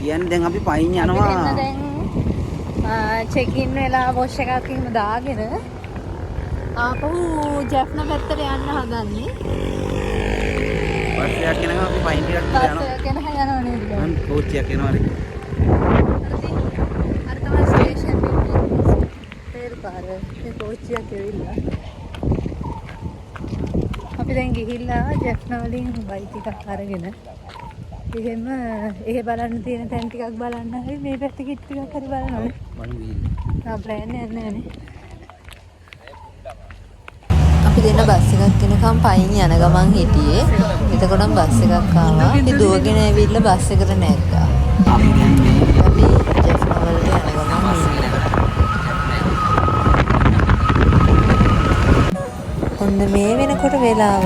කියන්නේ දැන් අපි පයින් යනවා. දැන් චෙක් ඉන් වෙලා වොෂ් එකක් එහෙම දාගෙන ආපහු ජැෆ්නා පැත්තට යන්න හදන්නේ. බස් එකක් එනකම් අපි පයින් ටිකක් බස් යනවා. එකක් එනකම් යනවා නේද? මම කෝච්චියක් එනවා හරි. අර තමයි ස්ටේෂන් එකේ. තේරු පාර මේ කෝච්චියක් ඇවිල්ලා. අපි දැන් ගිහිල්ලා ජැෆ්නා වලින් බයික් එකක් අරගෙන එහෙම එහෙ බලන්න තියෙන තැන් ටිකක් බලන්න හරි මේ පැත්තේ කිට් ටිකක් හරි බලනවානේ. බලමු ගිහින්. ප්ලෑන් එකක් නෑනේ. අපි දෙන බස් එකක් එනකම් පයින් යන ගමන් හිටියේ. එතකොටම බස් එකක් ආවා. අපි දුවගෙන ඇවිල්ලා බස් එකට නැග්ගා. අපි ජැෆ්නා වලට යන ගමන් ඔන්න මේ වෙනකොට වෙලාව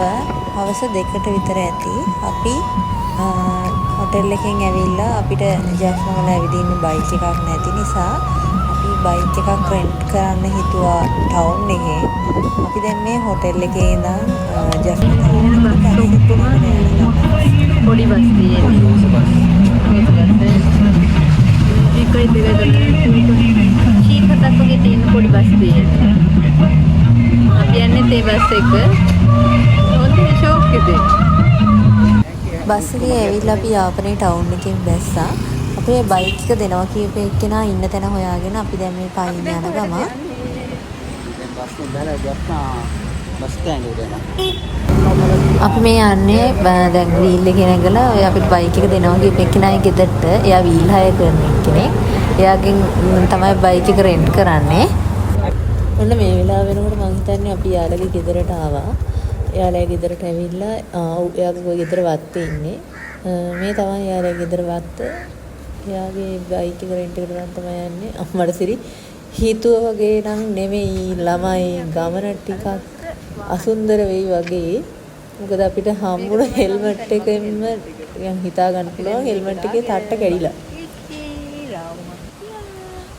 හවස 2ට විතර ඇති. අපි හොටෙල් එකෙන් ඇවිල්ලා අපිට ජැෆ්නා වල ඇවිදින්න බයික් එකක් නැති නිසා අපි බයික් එකක් රෙන්ට් කරන්න හිතුවා ටවුන් එකේ. අපි දැන් මේ හොටෙල් එකේ ඉඳන් ජැෆ්නා පොඩි බස් තියෙන පොඩි බස් තියෙන. අපි යන්නේ තේ බස් එක. හොඳ ෂෝක් එකේ. බස් එකේ ඇවිල්ලා අපි යාපනයේ ටවුන් එකෙන් බැස්සා. අපේ බයික් එක දෙනවා කියපු එක්කෙනා ඉන්න තැන හොයාගෙන අපි දැන් මේ පයින් යන ගම. දැන් බස් එක දාලා ජැෆ්නා බස් ස්ටෑන්ඩ් එකට යනවා. අපි මේ යන්නේ දැන් වීල් එකේ නැගලා ඔය අපිට බයික් එක දෙනවා කියපු එක්කෙනාගේ ගෙදරට. එයා වීල් හය කරන කෙනෙක්. එයාගෙන් තමයි බයික් එක රෙන්ට් කරන්නේ. ඔන්න මේ වෙලාව වෙනකොට මං හිතන්නේ අපි යාළුවගේ ගෙදරට ආවා. එයාලගේ ගෙදරට ඇවිල්ලා එයාගේ ගෙදර වත්තේ ඉන්නේ. මේ තමයි එයාලගේ ගෙදර වත්ත. එයාගේ බයික් එක රෙන්ට් එකට ගන්න තමයි යන්නේ. අම්මට සිරි හීතුව වගේ නම් නෙමෙයි ළමයි ගමන ටිකක් අසුන්දර වෙයි වගේ. මොකද අපිට හම්බුන හෙල්මට් එකෙන්ම හිතා ගන්න පුළුවන් හෙල්මට් එකේ තට්ට කැඩිලා.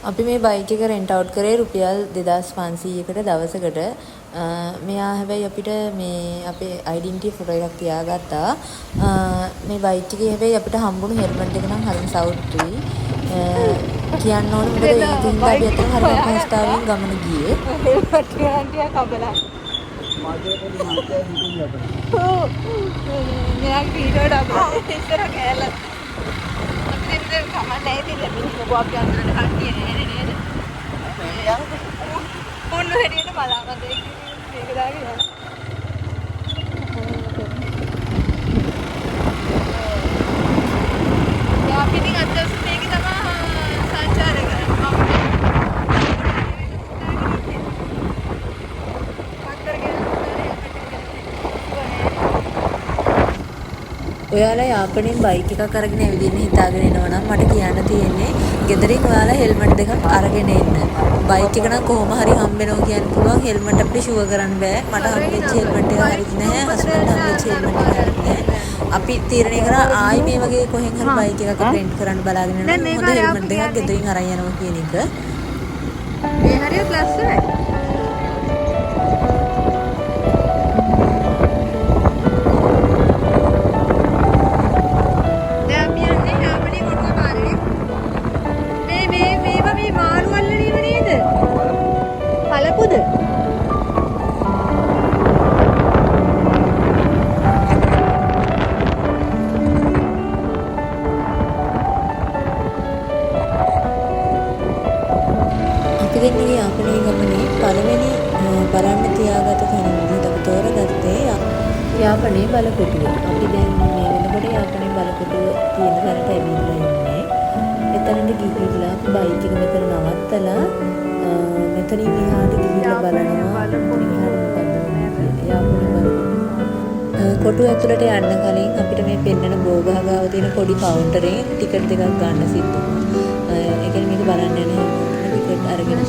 අපි මේ බයික් එක රෙන්ට් අවුට් කරේ රුපියල් 2500කට දවසකට. මෙයා හැබැයි අපිට මේ අපේ ඩෙන්ටිටි ෆොටෝ එකක් තියාගත්තා. මේ බයික් එකේ හැබැයි අපිට හම්බුණු හෙල්මට් එක නම් හරිම සෞත්තුයි. කියන්න ඕනේ මොකද ඒකින් අපි අතන හරිම අපහසුතාවයෙන් ගමන ගියේ. හෙල්මට් එක ටිකක් කබලා. මාගේ පොඩි මාතේ හිටින්න අපිට. ඔව්. මෙයා කීඩෝඩ අපිට ඉස්සර කෑලා. අපිට ඉතින් කමන්නේ ඉතින් මිනිස්සු ගොඩක් යනවා කට්ටිය නේද නේද? මොන හැටියට බලාගන්න මේක දාගෙන යනවා. යා පිටින් අදස් මේක තමයි සංචාරය කරන්නේ. ඔයාලා යාපනයෙන් බයික් එකක් අරගෙන ඇවිදින්න හිතාගෙන එනවා නම් මට කියන්න තියෙන්නේ ගෙදරින් ඔයාලා හෙල්මට් දෙකක් අරගෙන එන්න. බයික් එක නම් කොහොම හරි හම්බෙනවා කියන්න පුළුවන්. හෙල්මට් අපිට ෂුවර් කරන්න බෑ. මට හම්බෙච්ච හෙල්මට් එක හරිත් නැහැ. හස්බන්ඩ් හම්බෙච්ච හෙල්මට් එක හරිත් නැහැ. අපි තීරණය කරා ආයි මේ වගේ කොහෙන් හරි බයික් එකක් රෙන්ට් කරන්න බලාගෙන යනවා. හොඳ හෙල්මට් දෙකක් ගෙදරින් අරන් යනවා කියන එක. මේ හරියට ලස්සනයි. ඉතින් අපේ ගමනේ පළවෙනි බලන්න තියාගත තැන විදිහට අපි තෝරගත්තේ යාපනයේ බලකොටුව. අපි දැන් මේ වෙනකොට යාපනයේ බලකොටුව තියෙන තැනට ඇවිල්ලා ඉන්නේ. එතනට ගිහිල්ලා අපි බයික් එක මෙතන නවත්තලා මෙතනින් එහාට ගිහිල්ලා බලනවා. කොටුව ඇතුළට යන්න කලින් අපිට මේ පෙන්නන බෝගහ ගාව තියෙන පොඩි කවුන්ටරේ ටිකට් දෙකක් ගන්න සිද්ධ වුණා. ඒ කියන්නේ මේක බලන්න යන ටිකට් අරගෙන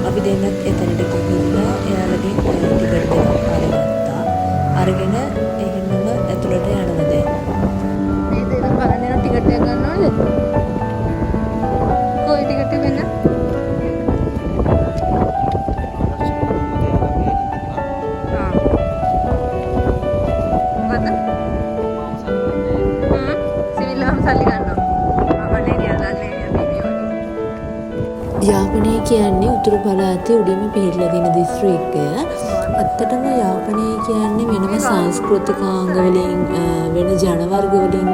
අපි දෙන්නත් එතනට ගිහිල්ලා එයාලගෙන් ටිකට් දෙකක් අරගත්තා. අරගෙන එහෙමම ඇතුළට යනවා දැන්. මේ දෙන්න බලන්න යන ටිකට් එක ගන්නවද? කොයි ටිකට් එක වෙන්න? සිවිල් ලාම් සල්ලි ගන්නවා. කියන්නේ උතුරු පළාතේ උඩින්ම පිහිටලා තියෙන දිස්ත්‍රික්කය. ඇත්තටම යාපනය කියන්නේ වෙනම සංස්කෘතිකාංග වලින් වෙන ජන වර්ග වලින්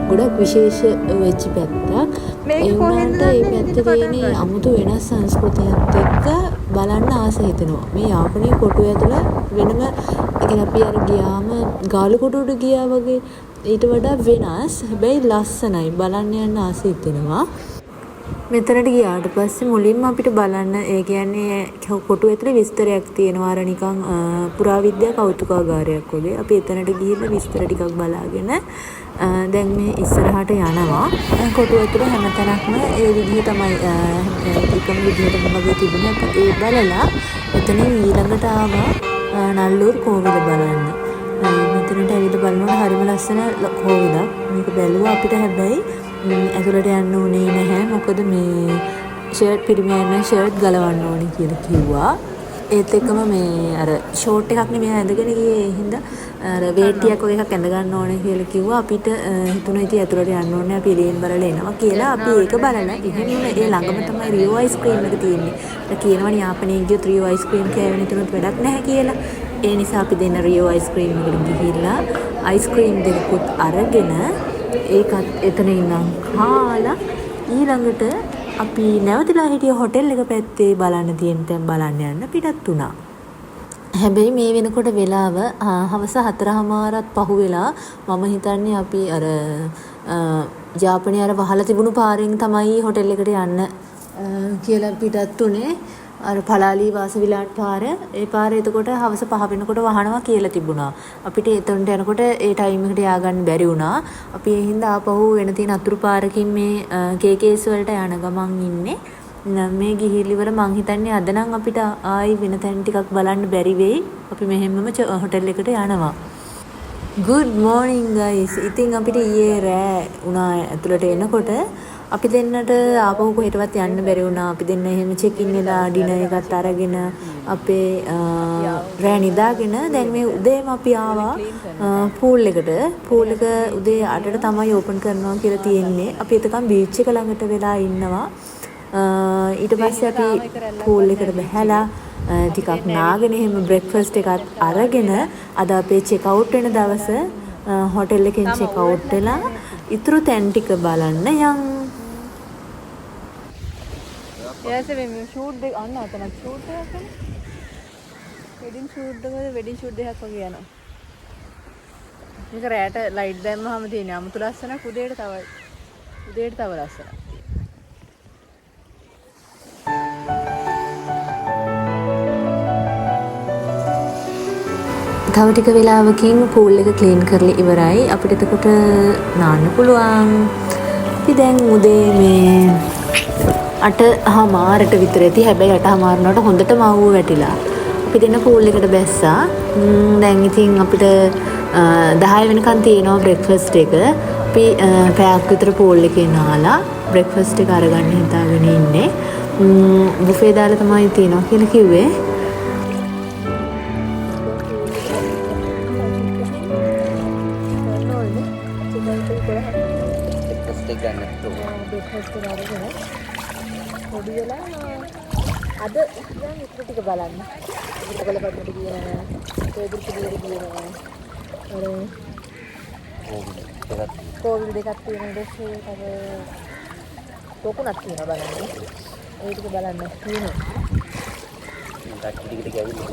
ගොඩක් විශේෂ වෙච්ච පැත්තක්. ඒ වුණාට ඒ පැත්තේ තියෙන අමුතු වෙනස් සංස්කෘතියත් එක්ක බලන්න ආස හිතෙනවා. මේ යාපනයේ කොටුව ඇතුළ වෙනම අපි අර ගියාම ගාලු කොටුවට ගියා වගේ ඊට වඩා වෙනස්. හැබැයි ලස්සනයි. බලන්න යන්න ආස හිතෙනවා. මෙතනට ගියාට පස්සේ මුලින්ම අපිට බලන්න ඒ කියන්නේ කොටුව ඇතුලේ විස්තරයක් තියෙනවා. අර නිකන් පුරාවිද්‍යා කෞතුකාගාරයක් වගේ. අපි එතනට ගිහිල්ලා විස්තර ටිකක් බලාගෙන දැන් මේ ඉස්සරහට යනවා. කොටුව ඇතුලේ හැමතැනක්ම ඒ විදිහ තමයි එකම විදිහටම වගේ තිබුණා. අපි ඒ බලලා එතනින් ඊළඟට ආවා නල්ලූර් කෝවිල බලන්න. මෙතනට ඇවිල්ලා බලනකොට හරිම ලස්සන කෝවිලක්. මේක බැලුවා අපිට හැබැයි ඇතුළට යන්න ඕනේ නැහැ. මොකද මේ ෂර්ට් පිරිමියන්න ෂර්ට් ගලවන්න ඕනේ කියලා කිව්වා. ඒත් එක්කම මේ අර ෂෝට් එකක් නෙමෙයි ඇඳගෙන ගියේ. ඒ හින්දා අර වේටියක් වගේ එකක් ඇඳ ගන්න ඕනේ කියලා කිව්වා. අපිට හිතුණා ඉතින් ඇතුළට යන්න ඕනේ. අපි එළියෙන් බලලා එනවා කියලා. අපි ඒක බලලා එහෙම ඒ ළඟම තමයි රියෝ අයිස්ක්‍රීම් එක තියෙන්නේ. ඒක කියනවනේ යාපනයේ ගියොත් රියෝ අයිස්ක්‍රීම් කෑවෙන තුනත් වැඩක් නැහැ කියලා. ඒ නිසා අපි දෙන්න රියෝ අයිස්ක්‍රීම් එකට ගිහිල්ලා අයිස්ක්‍රීම් දෙකකුත් අරගෙන ඒකත් එතන ඉඳන් කාලා ඊළඟට අපි නැවතිලා හිටිය හොටෙල් එක පැත්තේ බලන්න තියෙන තැන් බලන්න යන්න පිටත් වුණා. හැබැයි මේ වෙනකොට වෙලාව හවස 4:00ත් පහු වෙලා මම හිතන්නේ අපි අර ජාපනයේ අර වහලා තිබුණු පාරෙන් තමයි හොටෙල් එකට යන්න කියලා පිටත් උනේ. අර පලාලි වාසවිලාට පාර. ඒ පාරේ එතකොට හවස 5 වෙනකොට වහනවා කියලා තිබුණා. අපිට එතනට යනකොට ඒ ටයිම් එකට ය아가න්න බැරි වුණා. අපි ඒ හින්දා ආපහු වෙන තියෙන අතුරු පාරකින් මේ KKS වලට යන ගමන් ඉන්නේ. මේ ගිහිලිවල මං හිතන්නේ අද නම් අපිට ආයි වෙන තැන් ටිකක් බලන්න බැරි වෙයි. අපි මෙහෙම්මම හොටෙල් එකට යනවා. good morning guys. ඉතින් අපිට ඊයේ රෑ උනා ඇතුළට එනකොට අපි දෙන්නට ආපහු කොහෙටවත් යන්න බැරි වුණා. අපි දෙන්න එහෙම චෙක් ඉන් වෙලා ඩිනර් එකත් අරගෙන අපේ රෑ නිදාගෙන දැන් මේ උදේම අපි ආවා පූල් එකට. පූල් එක උදේ 8ට තමයි ඕපන් කරනවා කියලා තියෙන්නේ. අපි එතකන් බීච් එක ළඟට වෙලා ඉන්නවා. ඊට පස්සේ අපි පූල් එකට බහැලා ටිකක් නාගෙන එහෙම බ්‍රෙක්ෆාස්ට් එකත් අරගෙන අද අපේ චෙක් අවුට් වෙන දවස හොටෙල් එකෙන් චෙක් අවුට් වෙලා ඉතුරු තැන් ටික බලන්න යන්. එයාසේ මේ ෂූට් දෙක අන්න අතන ෂූට් එකක් නේ. වෙඩින් ෂූට් දෙකක් වගේ යනවා. මේක රැට ලයිට් දැම්මම තියෙන අමුතු ලස්සනක්. උදේට තව ලස්සනක්. තව ටික වෙලාවකින් පූල් එක ක්ලීන් කරලා ඉවරයි. අපිට එතකොට නාන්න පුළුවන්. අපි දැන් උදේ මේ 8:00ට විතර ඇති. හැබැයි 8:00 වුණාට හොඳටම අවුව වැටිලා. අපි දෙන්න පූල් එකට බැස්සා. දැන් ඉතින් අපිට 10 වෙනකන් තියෙනවා බ්‍රෙක්ෆාස්ට් එක. අපි පැයක් විතර පූල් එකේ නාලා බ්‍රෙක්ෆාස්ට් එක අරගන්න හිතාගෙන ඉන්නේ. බුෆේ දාලා තමයි තියෙනවා කියලා කිව්වේ. පොඩි වෙලා අද දැන් ඉතින් ටික බලන්න. ඉතකල පොඩ්ඩක් කියනවා. ඒදුරු පිළිවෙල කියනවා. අර කෝවිල් දෙකක් තියෙන දෙස්සේ අර පොකුණක් තියෙනවා බලන්න. ඒ ටික බලන්න තියෙනවා. ටික ටික ඇවිල්ලා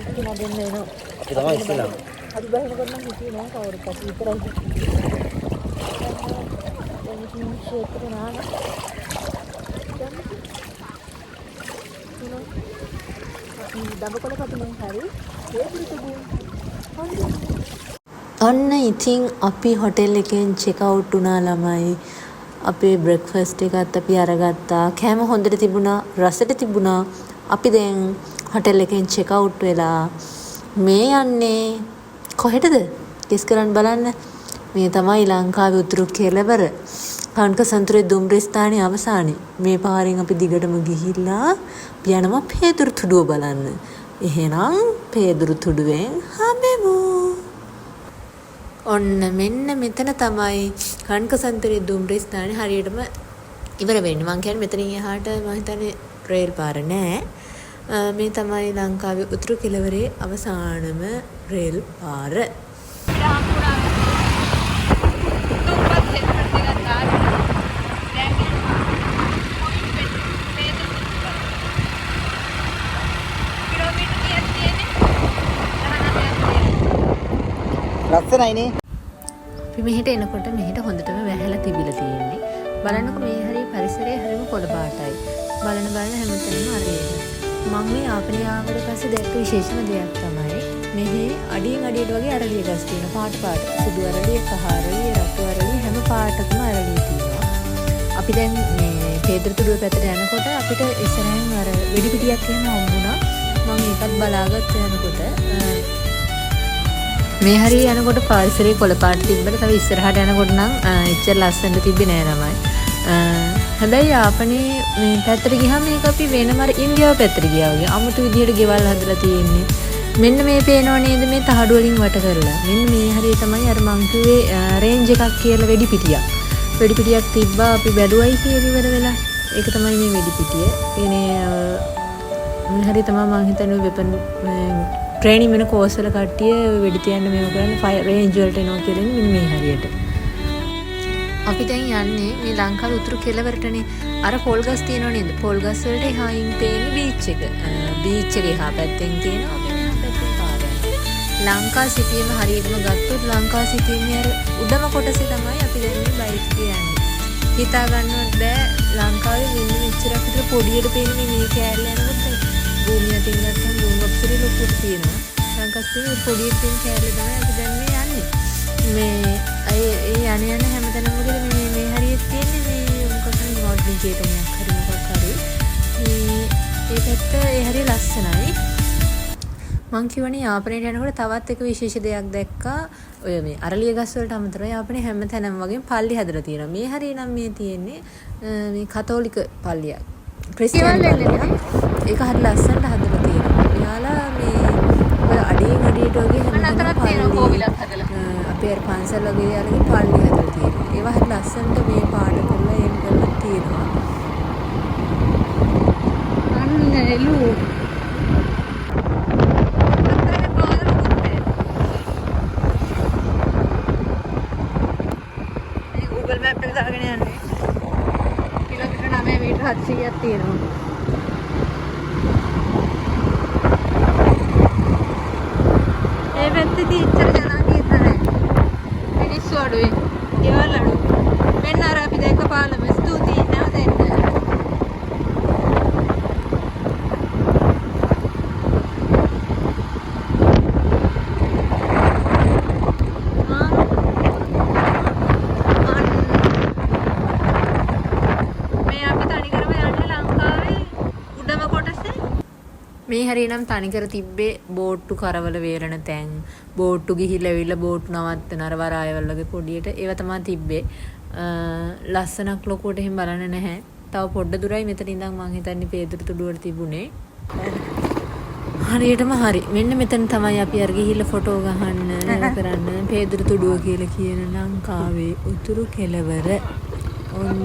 ඉතින් දෙන්න එනවා. අපි තමයි ඉස්සෙල්ලාම. අපි බහිනකොට නම් හිතුවේ නෑ කවුරුත් අපි විතරයි. ක්ෂේත්‍ර නාන දඹකොළ කටුමෙන් හරි ඔන්න ඉතින් අපි හොටෙල් එකෙන් චෙක් අවුට් වුණා ළමයි. අපේ බ්‍රෙක්ෆාස්ට් එකත් අපි අරගත්තා. කෑම හොඳට තිබුණා, රසට තිබුණා. අපි දැන් හොටෙල් එකෙන් චෙක් අවුට් වෙලා මේ යන්නේ කොහෙටද? කිස් කරන් බලන්න. මේ තමයි ලංකාවේ උතුරු කෙළවර කන්කසන්තුරේ දුම්රිය ස්ථානයේ අවසානයේ. මේ පාරෙන් අපි දිගටම ගිහිල්ලා යනවා පේදුරු තුඩුව බලන්න. එහෙනම් පේදුරු තුඩුවෙන් හම්බෙමු. ඔන්න මෙන්න මෙතන තමයි කන්කසන්තුරේ දුම්රිය ස්ථානයේ හරියටම ඉවර වෙන්නේ. මං කියන්නේ මෙතනින් එහාට මම හිතන්නේ රේල් පාර නෑ. මේ තමයි ලංකාවේ උතුරු කෙළවරේ අවසානම රේල් පාර. ලස්සනයිනේ. අපි මෙහෙට එනකොට මෙහෙට හොඳටම වැහැලා තිබිලා තියෙන්නේ. බලන්නකො මේ හරිය පරිසරය හරියම කොළ පාටයි. බලන හැමතැනම අරේද. මම මේ ආපනේ ආවට පස්සේ දැක්ක විශේෂම දෙයක් තමයි මෙහි අඩියෙන් අඩියට වගේ අරලිය ගස් තියෙන පාට. සුදු අරලිය, කහ අරලිය, රතු අරලිය හැම පාටකම අරලිය තියෙනවා. අපි දැන් මේ පේදරතුඩුව පැත්තට යනකොට අපිට ඉස්සරහින් අර වෙඩි පිටියක් එහෙම හම්බුණා. මම ඒකත් බලාගත්ත යනකොට මේ හරිය යනකොට පරිසරයේ කොළ පාට තිබ්බට තව ඉස්සරහට යනකොට නම් එච්චර ලස්සනට තිබ්බේ නෑ නමයි. හැබැයි ආපනේ මේ පැත්තට ගියාම මේක අපි වෙනම ඉන්දියාව පැත්තට ගියා වගේ අමුතු විදිහට ගෙවල් හදලා තියෙන්නේ. මෙන්න මේ පේනව නේද මේ තහඩු වලින් වට කරලා. මෙන්න මේ හරිය තමයි අර මං කිව්වේ රේන්ජ් එකක් කියලා වෙඩි පිටියක්. වෙඩි පිටියක් තිබ්බා අපි බැලුවයි කියලා ඉවර වෙලා. ඒක තමයි මේ වෙඩි පිටිය. මේ හරිය තමයි මං හිතන්නේ වෙපන් ට්‍රේනින් වෙන කෝස් වල කට්ටිය වෙඩි තියන්න මේව කරන්නේ ෆයර් රේන්ජ් වලට එනවා කියලා මෙන්න මේ හරියට. අපි දැන් යන්නේ මේ ලංකාවේ උතුරු කෙළවරටනේ. අර පොල් ගස් තියෙනව නේද? පොල් ගස් වලට එහායින් තියෙන බීච් එක. බීච් එකේ එහා පැත්තෙන් තියෙනවා අපි මෙහා පැත්තෙන් පාරයි. ලංකා සිටියේම හරියටම ගත්තොත් ලංකා සිටියේ අර උඩම කොටසේ තමයි අපි දැන් මේ බයික් කියන්නේ. හිතා ගන්නවත් බෑ ලංකාවේ මෙන්න මෙච්චරක් විතර පොඩියට පේන්නේ මේ කෑල්ල යනකොට භූමිය අතින් ගත්තම භූමි අපසරේ ලොකුට තියෙනවා. ලංකාවේ පොඩියට තියෙන කෑල්ල තමයි අපි දැන් මේ යන්නේ. මේ ඒ යන හැමතැනම වගේ මේ හරියට තියෙන්නේ මේ මොකක් හරි මොඩලින් කේතනයක් හරි මොකක් හරි මේ ඒ පැත්ත ඒ හරිය ලස්සනයි. මං කියවනේ යාපනයට යනකොට තවත් එක විශේෂ දෙයක් දැක්කා. ඔය මේ අරලිය ගස් වලට අමතරව යාපනයේ හැමතැනම වගේ පල්ලි හදලා තියෙනවා. මේ හරිය නම් මේ තියෙන්නේ මේ කතෝලික පල්ලියක්. ක්‍රිස්තියානි පල්ලියක්. ඒක හරිය ලස්සනට හදලා තියෙනවා. එයාලා මේ ඔය අඩියෙන් අඩියට වගේ හැමතැනම තියෙනවා කෝවිලක් හදලා. අපේ අර පන්සල් වගේ යාලගේ පල්ලි හදලා තියෙනවා. ඒවා හරිය ලස්සනට මේ පාට කරලා එම් කරලා තියෙනවා. අන්න එළු Google Map එක දාගෙන යන්නේ. කිලෝමීටර් 9 මීටර 700ක් තියෙනවා. ඒ පැත්තේදී ඉච්චර ජනගීත නැහැ. මිනිස්සු අඩුයි. ගෙවල් අඩුයි. මෙන්න අර අපි දැක්ක පාලම ස්තුතියි නැවත එන්න. මේ හරියනම් තනිකර තිබ්බේ බෝට්ටු කරවල වේලන තැන් බෝට්ටු ගිහිල්ලා ඇවිල්ලා බෝට්ටු නවත්තන අර වරායවල් වගේ පොඩියට ඒව තමයි තිබ්බේ. ලස්සනක් ලොකුවට එහෙම බලන්න නැහැ. තව පොඩ්ඩ දුරයි මෙතන ඉඳන් මං හිතන්නේ පේදුරු තුඩුවට තිබුණේ. හරියටම හරි. මෙන්න මෙතන තමයි අපි අර ගිහිල්ලා ෆොටෝ ගහන්න කරන්න පේදුරු තුඩුව කියලා කියන ලංකාවේ උතුරු කෙළවර. ඔන්න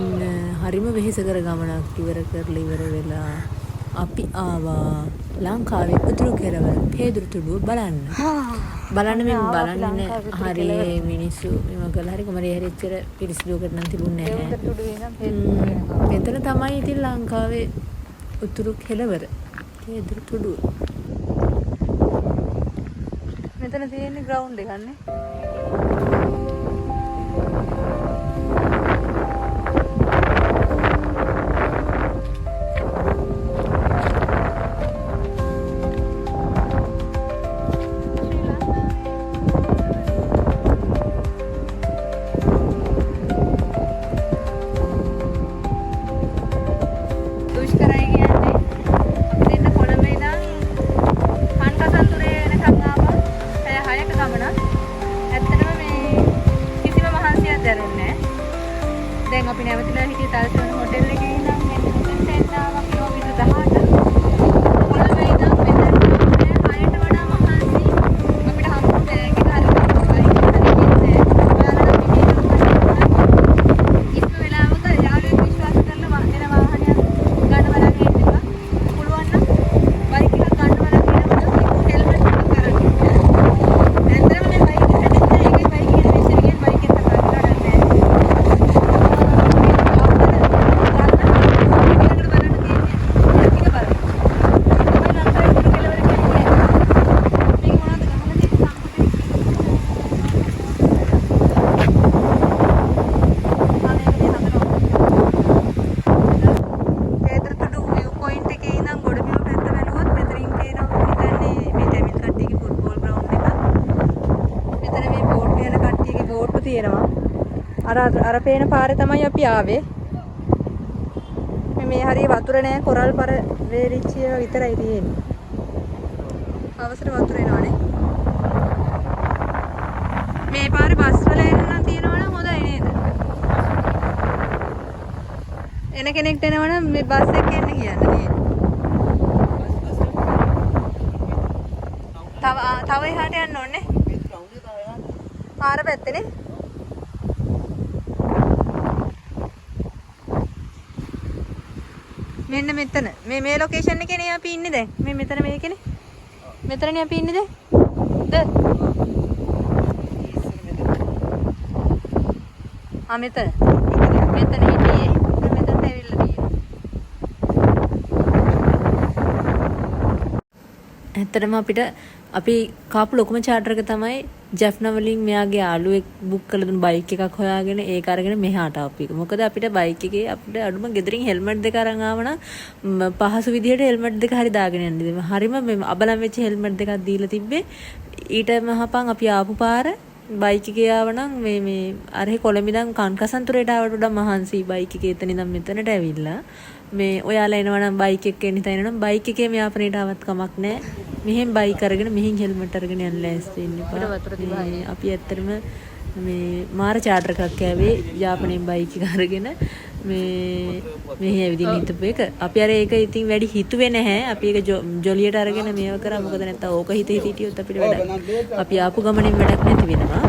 හරිම වෙහෙසකර ගමනක් ඉවර කරලා ඉවර වෙලා අපි ආවා ලංකාවේ උතුරු කෙළවර පේදුරු තුඩුව බලන්න. බලන්න මේ බලන්න හරි මිනිස්සු මේව කළා හරි කොමරේ හරි ඉච්චර පිරිසිදුවකට නම් තිබුණේ නැහැ. මෙතන තමයි ඉතින් ලංකාවේ උතුරු කෙළවර පේදුරු තුඩුව. මෙතන තියෙන්නේ ග්‍රවුන්ඩ් එකක් නේ. දැන් අපි නැවතිලා හිටිය තල්සන හොටෙල් එකේ ඉඳන් මෙන්න මෙතෙන් ආවා කිලෝමීටර් 18. කොළඹේ ඉඳන් මෙතන 6ට වඩා මහන්සි අපිට හම්බුනේ ඒක හරියට ඉස්ම වෙලාවක යාළුවෙක් විශ්වාස කරලා බෝට්ටු තියෙනවා. අර පේන පාරේ තමයි අපි ආවේ. මේ හරිය වතුර නෑ කොරල් පර වේරිච්ච ඒවා විතරයි තියෙන්නේ. අවසර වතුර එනවනේ. මේ පාරේ බස් වල එන්න තියෙනවනම් හොඳයි නේද? එන කෙනෙක්ට එනවනම් මේ බස් එකේ එන්න කියන්න නේද? තව එහාට යන්න ඕනේ. පාර පැත්තේනේ. මෙන්න මෙතන මේ ලොකේෂන් එකේනේ අපි ඉන්නේ දැන්. මේ මෙතන මේකනේ. මෙතනනේ අපි ඉන්නේ දැන්. මෙතන. මෙතන හිටියේ. මෙතනට ඇවිල්ලා තියෙනවා. ඇත්තටම අපි කාපු ලොකුම චාටර් එක තමයි ජෙෆ්නා වලින් මෙයාගේ යාළුවෙක් බුක් කරලා දුන්න බයික් එකක් හොයාගෙන ඒක අරගෙන මෙහාට ආපු එක. මොකද අපිට බයික් එකේ අපිට අඩුම ගෙදරින් හෙල්මට් දෙක අරන් ආවනම් පහසු විදිහට හෙල්මට් දෙක හරි දාගෙන යන්න දෙන්න. හරිම මේ අබලම් වෙච්ච හෙල්මට් දෙකක් දීලා තිබ්බේ. ඊට මහපන් අපි ආපු පාර බයික් එකේ ආවනම් මේ අරහේ කොළඹින්දන් කන්කසන්තුරේට ආවට වඩා මහන්සි බයික් එකේ එතන ඉඳන් මෙතනට ඇවිල්ලා මේ ඔයාලා එනවනම් බයික් එකේ එන්න තැනනම් බයික් එකේ මෙයාපනේට ආවත් කමක් නැහැ. මෙහෙන් බයික් අරගෙන මෙහෙන් හෙල්මට් අරගෙන යන්න ලෑස්ති වෙන්න එපා. අපි ඇත්තටම මේ මාර චාටර් එකක් කෑවේ යාපනයෙන් බයික් එක අරගෙන මෙහි ඇවිදින්න හිටපු එක. අපි අර ඒක ඉතින් වැඩි හිතුවේ නැහැ. අපි ඒක ජොලියට අරගෙන මේව කරා. මොකද නැත්තම් ඕක හිටියොත් අපිට වැඩක්. අපි ආපු ගමනින් වැඩක් නැති වෙනවා.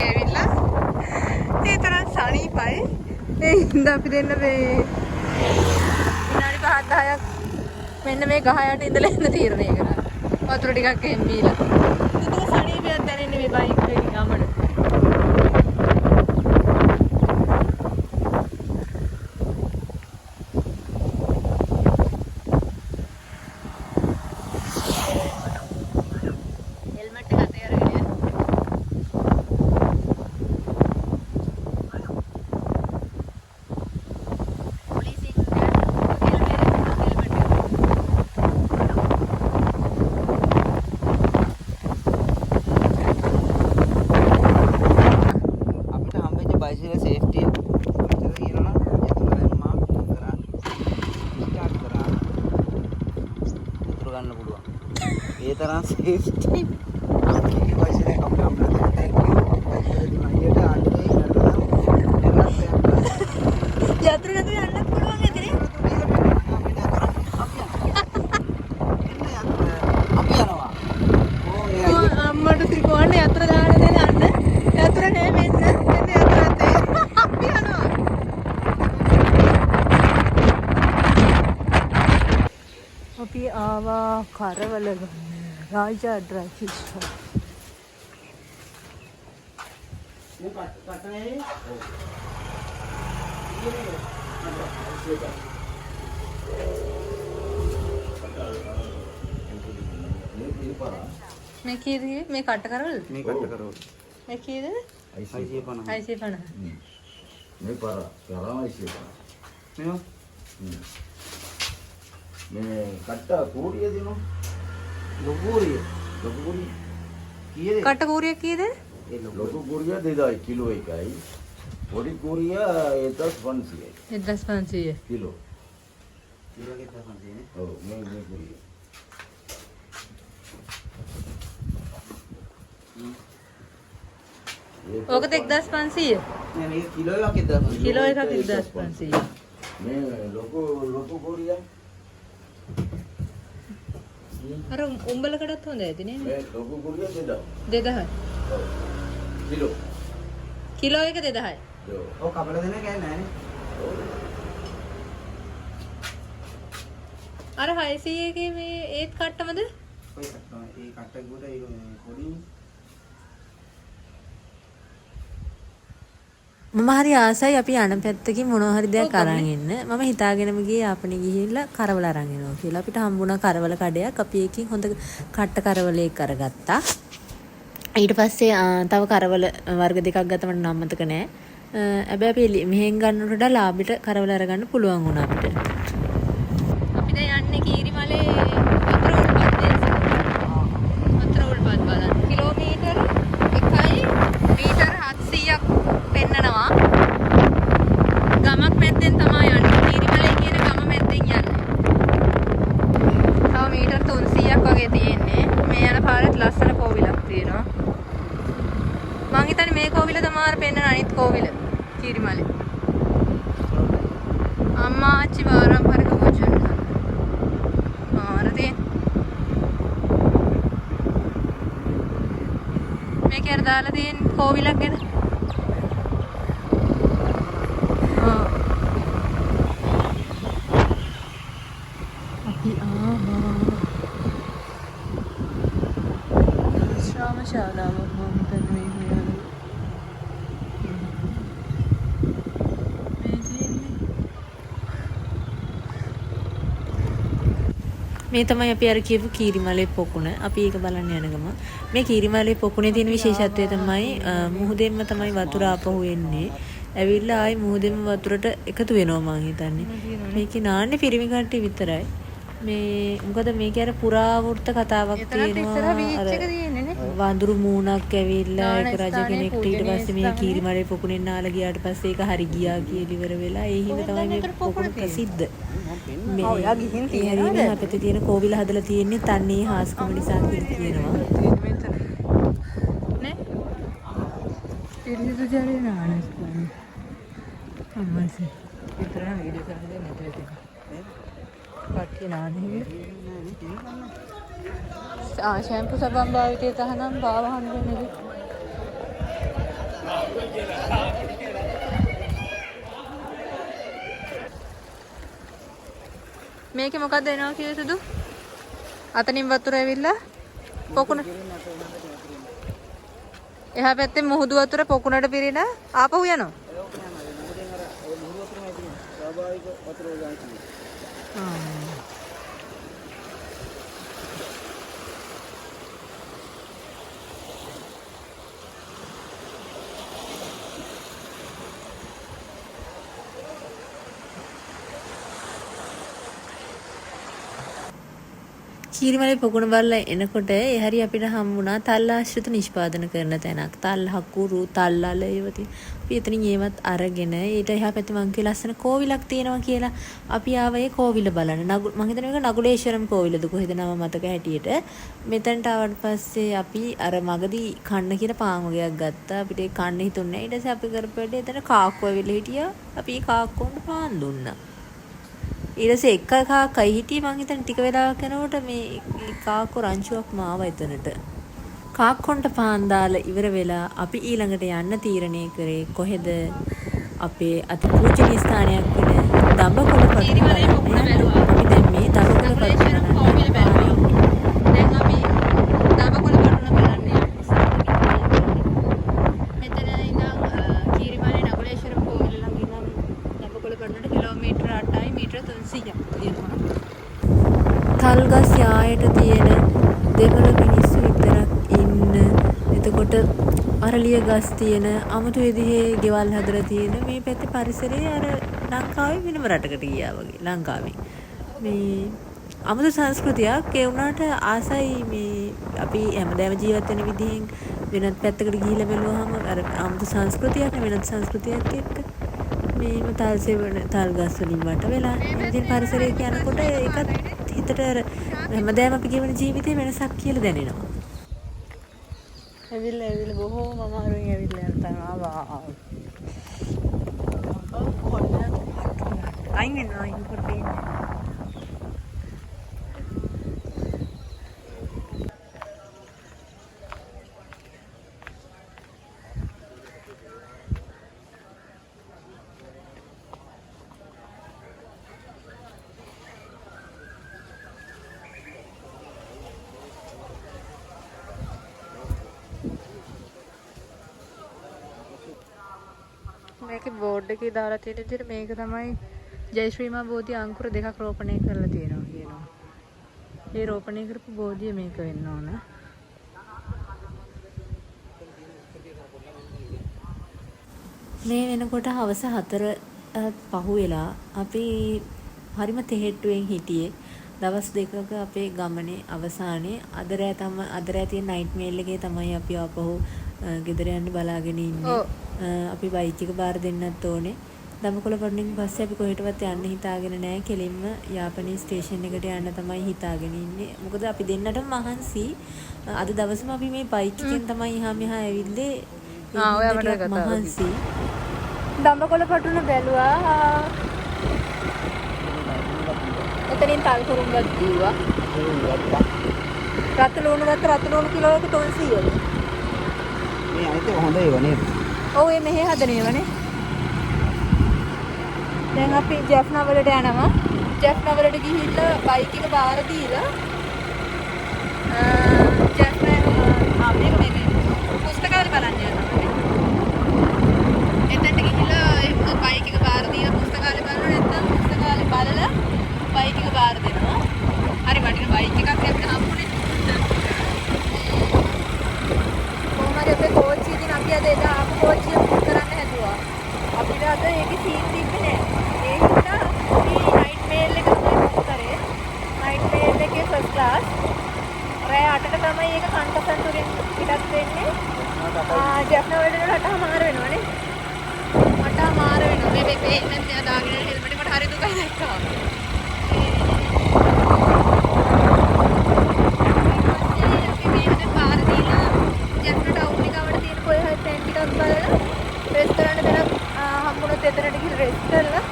ඇවිල්ලා ඒ තරම් සනීපයි. ඒ හින්දා අපි දෙන්න මේ විනාඩි 5-10ක් මෙන්න මේ ගහ යට ඉඳලා එන්න තීරණය කරා. වතුර ටිකක් එහෙම බීලා. ඉතින් සනීපයක් දැනෙන්නේ මේ බයික් එකේ ගමන. ඒ තරම් සේෆ්ටි පයිසලේ අපිට thank you අයියට ආන්නේ යතුරු යන්නත් පුළුවන් ඇතිනේ අපි යනවා අම්මට ත්‍රිකෝණේ යතුරු දාන්න දෙන්න යතුරු නේ මෙන්න යතුරත් අපි යනවා අපි ආවා කරවල රාජා ඩ්‍රයි ෆිෂ් මේ කීයද මේ කට්ට කරවල මේ කට්ට කරවල මේ කීයද 650 මේ පාර ගාම 650 මේවා මේ කට්ට කෝරිය දෙනවා ලොකුරිය කීයද කට්ට කෝරිය කීයද ලොකු කෝරිය 2000 කිලෝ එකයි පොඩි කෝරිය 1500යි 1500 කිලෝ කිලෝ එකක් තමයි ඔව් මේ කෝරිය ඕක 1500 නෑ මේක කිලෝ එකක් 1500 කිලෝ එකක් 1500 මේ ලොකු කෝරිය අර උඹලකටත් හොඳ ඇතිනේ මේ ලොකු කෝරිය 2000 ඔව් කිලෝ කිලෝ එක 2000යි ඔව් කපලා දෙන්න කෑ නෑනේ අර 600 එකේ මේ ඒත් කට්ටමද ඔය කට්ට ඒ කට්ට ගුට ඒක පොඩි මම හරි ආසයි අපි යන පැත්තකින් මොනවා හරි දෙයක් අරන් එන්න. මම හිතාගෙනම ගියේ යාපනේ ගිහිල්ලා කරවල අරන් එනවා කියලා. අපිට හම්බුණා කරවල කඩයක්. අපි එකකින් හොඳ කට්ට කරවලයක් අරගත්තා. ඊට පස්සේ තව කරවල වර්ග දෙකක් ගත්තා මට නම් මතක නෑ. හැබැයි අපි මෙහෙන් ගන්නට වඩා ලාභෙට කරවල අරගන්න පුළුවන් වුණා අපිට. අපි දැන් යන්නේ කීරිමලේ වතුර උල්පත් වතුර උල්පත් බලන්න. කිලෝමීටර 1යි මීටර මං හිතන්නේ මේ කෝවිල තමයි අර පෙන්නන අනිත් කෝවිල කීරිමලේ. අම්මා ආච්චි පාරම්පරික පූජන. ආරදී මේක අර දාලා තියෙන කෝවිලක් ගැන. අපි ශ්‍රාම ශාලාවක් මම හිතන්නේ මේ තමයි අපි අර කියපු කීරිමලේ පොකුණ. අපි ඒක බලන්න යන ගම. මේ කීරිමලේ පොකුණේ තියෙන විශේෂත්වය තමයි මුහුදෙන්ම තමයි වතුර ආපහු එන්නේ. ඇවිල්ලා ආයි මුහුදෙන්ම වතුරට එකතු වෙනවා මං හිතන්නේ. මේකේ නාන්නේ පිරිමි කට්ටිය විතරයි. මේ මොකද මේකේ අර පුරාවෘත්ත කතාවක් තියෙනවා. වඳුරු මූණක් ඇවිල්ලා ඒක රජ කෙනෙක්ට ඊට පස්සේ මේ කීරිමලේ පොකුණෙන් නාලා ගියාට පස්සේ ඒක හරි ගියා කියලා ඉවර වෙලා ඒ හින්දා තමයි මේ පොකුණ ප්‍රසිද්ධ. මේ හරියම අපිට තියෙන කෝවිල හදලා තියෙන්නේ තන්නේ හාස්කම නිසා කියලා කියනවා. නේ? ඉරිදු ජාලේ නානස් කොහොමද? අම්මසේ. විතරම වීඩියෝ කරලා දෙන්න නැතුව. बाकी नानी शैम्पू सबम भाविते तहනම් පාවහන් වෙන්නේ මේකේ මොකක්ද එනවා කියලා සුදු අතනින් වතුර ඇවිල්ලා පොකුණ එහා පැත්තේ මුහුදු වතුර පොකුණට පිරිලා ආපහු යනවා කීරිමලේ පොකුණ බලලා එනකොට ඒ හරිය අපිට හම්බුණා තල්ලාශ්‍රිත නිෂ්පාදන කරන තැනක්. තල් හකුරු තල්ලල ඒව තියෙන. අපි එතනින් ඒවත් අරගෙන ඊට එහා පැත්තේ මං කිය ලස්සන කෝවිලක් තියෙනවා කියලා අපි ආවේ කෝවිල බලන්න. මං හිතන්නේ මේක නගුලේශ්වරම් කෝවිලද කොහෙද නම මතක හැටියට. මෙතනට ආවට පස්සේ අපි අර මගදී කන්න කියලා පාන් වගේක් ගත්තා. අපිට ඒ කන්න හිතුන්නේ නැහැ. ඊට පස්සේ අපි කරපු වැඩේ එතන කාක්කෝ ඇවිල්ලා හිටියා. අපි කාක්කෝන්ට පාන් දුන්නා. ඊට පස්සේ එක කාකයි හිටියේ මං හිතන්නේ ටික වෙලාවක් යනකොට මේ කාක්කෝ රංචුවක්ම ආවා එතනට. කාක්කොන්ට පාන් දාලා ඉවර වෙලා අපි ඊළඟට යන්න තීරණය කරේ කොහෙද අපේ අති පූජනීය ස්ථානයක් වෙන දඹකොළ පටුන බැලුවා. අපි දැන් මේ දඹකොළ පටුන කෝවිල බැලුවා. දැන් අපි දඹකොළ පටුන බලන්න යන්නේ. මෙතන ඉඳන් කීරිමලේ නගුලේශ්වර කෝවිල ළඟ ඉඳන් දඹකොළ පටුනට කිලෝමීටර 8යි මීටර 300ක් තියෙනවා. තල්ගස් යායට තියෙන දෙමළ මිනිස්සු විතරක් ඉන්න. එතකොට අරලිය ගස් තියෙන අමුතු විදිහේ ගෙවල් හදලා තියෙන මේ පැත්තේ පරිසරය අර ලංකාවේ වෙනම රටකට ගියා වගේ. ලංකාවේ මේ අමුතු සංස්කෘතියක් ඒ වුණාට ආසයි මේ අපි හැමදාම ජීවත් වෙන විදිහෙන් වෙනත් පැත්තකට ගිහිල්ලා බැලුවාම අර අමුතු සංස්කෘතියක් වෙනත් සංස්කෘතියක් එක්ක මේම තල්සෙවන තල් ගස් වලින් වට වෙලා ඉතින් පරිසරයක යනකොට ඒකත් හිතට හැමදාම අපි ගෙවන ජීවිතේ වෙනසක් කියලා දැනෙනවා. ඇවිල්ලා බොහෝම අමාරුවෙන් ඇවිල්ලා යන තැන ආවා. අයින් වෙනවා අයින් කරපේ. මේකේ බෝඩ් එකේ දාලා තියෙන විදිහට මේක තමයි ජයශ්‍රීමා බෝධි අංකුර දෙකක් රෝපණය කරලා තියෙනවා කියනවා. ඒ රෝපණය කරපු බෝධිය මේක වෙන්න ඕන. මේ වෙනකොට හවස 4 පහු වෙලා අපි හරිම තෙහෙට්ටුවෙන් හිටියේ. දවස් දෙකක අපේ ගමනේ අවසානයේ අද රෑ තියෙන නයිට් මේල් එකේ තමයි අපි ආපහු ගෙදර යන්න බලාගෙන ඉන්නේ. අපි බයික් එක බාර දෙන්නත් ඕනේ. දඹකොළ පටුනෙන් පස්සේ අපි කොහෙටවත් යන්න හිතාගෙන නැහැ. කෙලින්ම යාපනයේ ස්ටේෂන් එකට යන්න තමයි හිතාගෙන ඉන්නේ. මොකද අපි දෙන්නටම මහන්සි. අද දවසම අපි මේ බයික් එකෙන් තමයි එහා මෙහා ඇවිල්ලේ. ඔයා මට කතාව මහන්සි. දඹකොළ පටුන බැලුවා. එතනින් තල්කුරුම්ගත් දීවා. රතු ලුණු කිලෝ එක 300යි. මේ අනිත් හොඳ ඒවා නේද? ඔව් මේ මෙහෙ හදන ඒවානේ. දැන් අපි ජැෆ්නා වලට යනවා. ජැෆ්නා වලට ගිහිල්ලා බයික් එක බාර දීලා ජැෆ්නා මේක පුස්තකාලේ බලන්න යනවා. එතනට ගිහිල්ලා බයික් එක බාර දීලා පුස්තකාලේ බලනවා. නැත්නම් පුස්තකාලේ බලලා බයික් එක බාර දෙනවා. හරි වටින බයික් එකක් අපිට හම්බුනේ. කොහමද අපේ කෝච්චි ඉතින් අපි අද එදා ආපු කෝච්චිය බුක් කරන්න හැදුවා. අපිට අද ඒකේ සීට් තිබ්බේ නෑ. ඒ හින්දා අපි නයිට් මේල් එක තමයි බුක් කරේ. නයිට් මේල් එකේ ෆස්ට් ක්ලාස්. රෑ 8ට තමයි ඒක කන්ටසන්තුරින් පිටත් වෙන්නේ. ජැෆ්නා වලට 8:00 වෙනවනේ. 8:00 වෙනවා. මේ දැන් දාගෙන හෙල්මට් මට හරි දුකයි දැක්කා. රෙස්ටෝරන්ට් දෙනක් හම්බුනොත් එතනට ගිහින් රෙස්ට් කරලා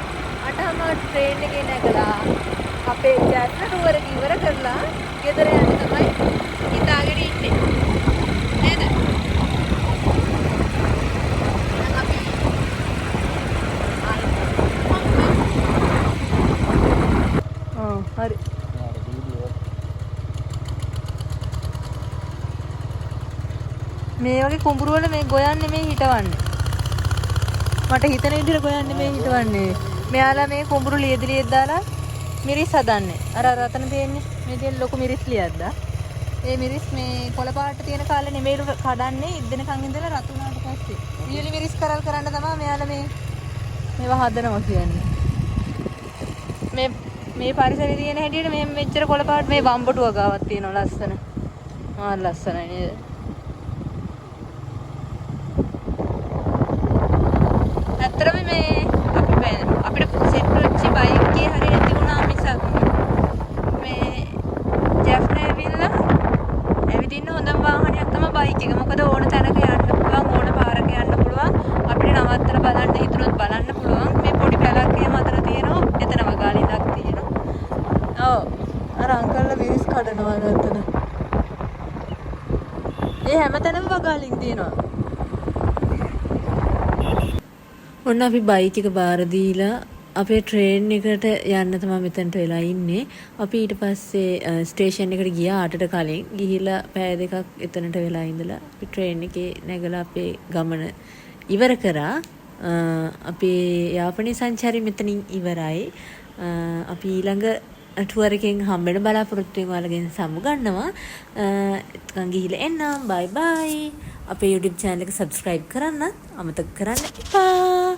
8:00 ට්‍රේන් එකේ නැගලා අපේ ජැෆ්නා ටුවර් එක ඉවර කරලා ගෙදර යන්න තමයි හිතාගෙන ඉන්නේ. නේද? අපි හරි. මේ වගේ කුඹුරු වල මේ ගොයන්නේ මේ හිටවන්නේ. මට හිතන විදිහට ගොයන්නේ මේ හිටවන්නේ. මෙයාලා මේ කුඹුරු ලියදිලියෙත් දාලා මිරිස් හදන්නේ. අර අතන තියෙන්නේ මේ තියෙන ලොකු මිරිස් ලියද්දා. ඒ මිරිස් මේ කොළ පාට තියෙන කාලේ නෙමෙයිලු කඩන්නේ ඉද්දෙනකන් ඉඳලා රතු වුණාට පස්සේ. රියලි මිරිස් කරල් කරන්න තමයි මෙයාලා මේවා හදනවා කියන්නේ. මේ පරිසරයේ තියෙන හැටියට මේ මෙච්චර කොළ පාට මේ වම්බටුව ගාවක් තියෙනවා ලස්සන. ලස්සනයි නේද? ඇත්තටම මේ අපිට සෙට් වෙච්ච බයික් එකේ හරිය නැති වුණා මිසක් මේ ජැෆ්නා ඇවිදින්න හොඳම වාහනයක් තමයි බයික් එක. මොකද ඕන තැනක යන්න පුළුවන්, ඕන පාරක යන්න පුළුවන්. අපිට නවත්තලා බලන්න හිතුනොත් බලන්න පුළුවන්. මේ පොඩි පැලක් එහෙම අතර තියෙනවා. එතන වගාලින්දක් තියෙනවා. ඔව්. අර අංකල්ලා මිරිස් කඩනවා නේද? ඒ හැමතැනම වගාලින් තියෙනවා. ඔන්න අපි බයික් එක බාර දීලා අපේ ට්‍රේන් එකට යන්න තමයි මෙතනට වෙලා ඉන්නේ. අපි ඊට පස්සේ ස්ටේෂන් එකට ගියා 8ට කලින්. ගිහිල්ලා පැය දෙකක් එතනට වෙලා ඉඳලා අපි ට්‍රේන් එකේ නැගලා අපේ ගමන ඉවර කරා. අපේ යාපනයේ සංචාරය මෙතනින් ඉවරයි. අපි ඊළඟ ටුවර් එකෙන් හම්බෙන බලාපොරොත්තුෙන් ඔයාලගෙන් සමුගන්නවා. එතකන් ගිහිල්ලා එන්නම්. බයි බයි. අපේ YouTube channel එක subscribe කරන්න අමතක කරන්න එපා.